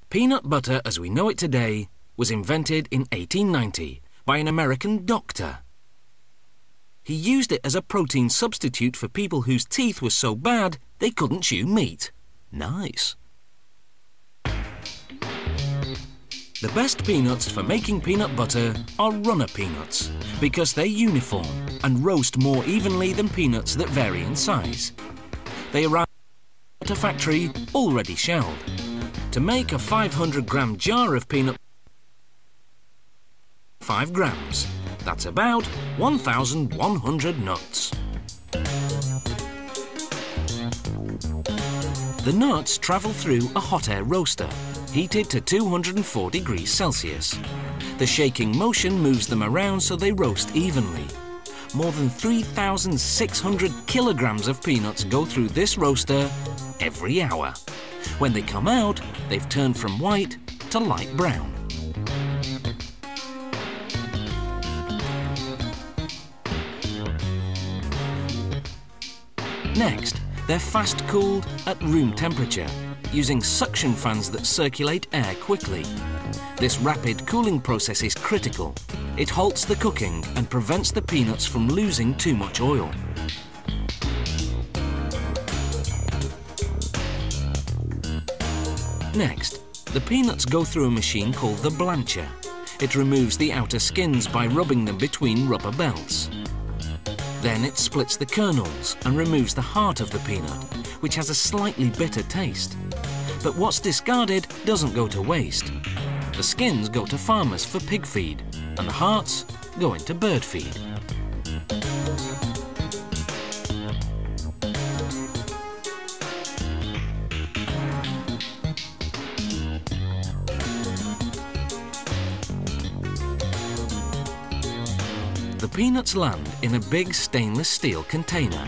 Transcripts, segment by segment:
Peanut butter as we know it today was invented in 1890 by an American doctor. He used it as a protein substitute for people whose teeth were so bad they couldn't chew meat. Nice. The best peanuts for making peanut butter are runner peanuts because they're uniform and roast more evenly than peanuts that vary in size. They arrive at a factory already shelled. To make a 500-gram jar of peanut 5 grams. That's about 1,100 nuts. The nuts travel through a hot air roaster, heated to 204 degrees Celsius. The shaking motion moves them around so they roast evenly. More than 3,600 kilograms of peanuts go through this roaster every hour. When they come out, they've turned from white to light brown. Next, they're fast-cooled at room temperature, using suction fans that circulate air quickly. This rapid cooling process is critical. It halts the cooking and prevents the peanuts from losing too much oil. Next, the peanuts go through a machine called the blancher. It removes the outer skins by rubbing them between rubber belts. Then it splits the kernels and removes the heart of the peanut, which has a slightly bitter taste. But what's discarded doesn't go to waste. The skins go to farmers for pig feed, and the hearts go into bird feed. The peanuts land in a big stainless steel container.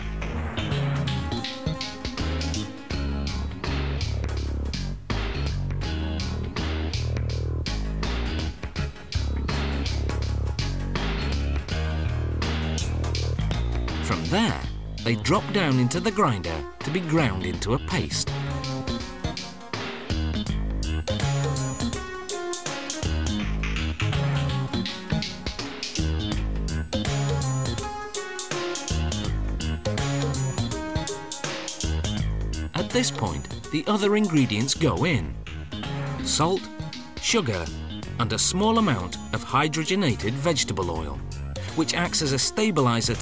From there, they drop down into the grinder to be ground into a paste. At this point, the other ingredients go in: salt, sugar, and a small amount of hydrogenated vegetable oil, which acts as a stabilizer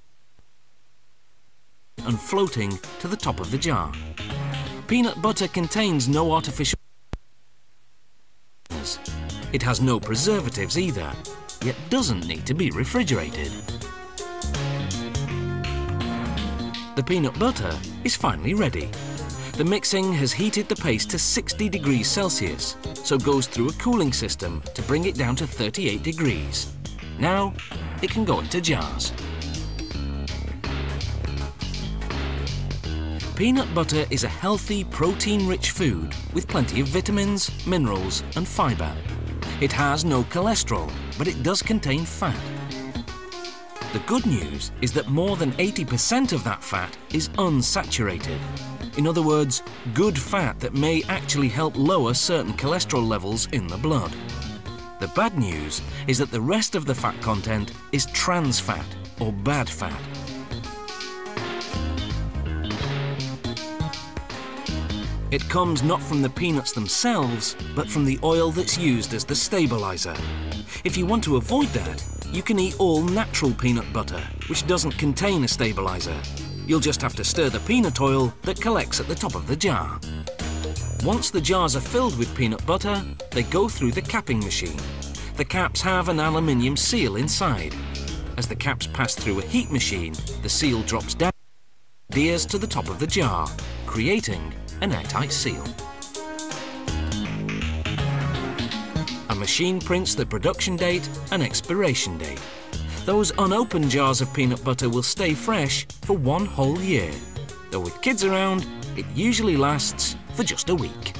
and floating to the top of the jar. Peanut butter contains no artificial sweeteners. It has no preservatives either, yet doesn't need to be refrigerated. The peanut butter is finally ready. The mixing has heated the paste to 60 degrees Celsius, so goes through a cooling system to bring it down to 38 degrees. Now, it can go into jars. Peanut butter is a healthy, protein-rich food with plenty of vitamins, minerals and fibre. It has no cholesterol, but it does contain fat. The good news is that more than 80% of that fat is unsaturated. In other words, good fat that may actually help lower certain cholesterol levels in the blood. The bad news is that the rest of the fat content is trans fat, or bad fat. It comes not from the peanuts themselves, but from the oil that's used as the stabilizer. If you want to avoid that, you can eat all natural peanut butter, which doesn't contain a stabilizer. You'll just have to stir the peanut oil that collects at the top of the jar. Once the jars are filled with peanut butter, they go through the capping machine. The caps have an aluminium seal inside. As the caps pass through a heat machine, the seal drops down and adheres to the top of the jar, creating an airtight seal. A machine prints the production date and expiration date. Those unopened jars of peanut butter will stay fresh for 1 whole year. Though with kids around, it usually lasts for just a week.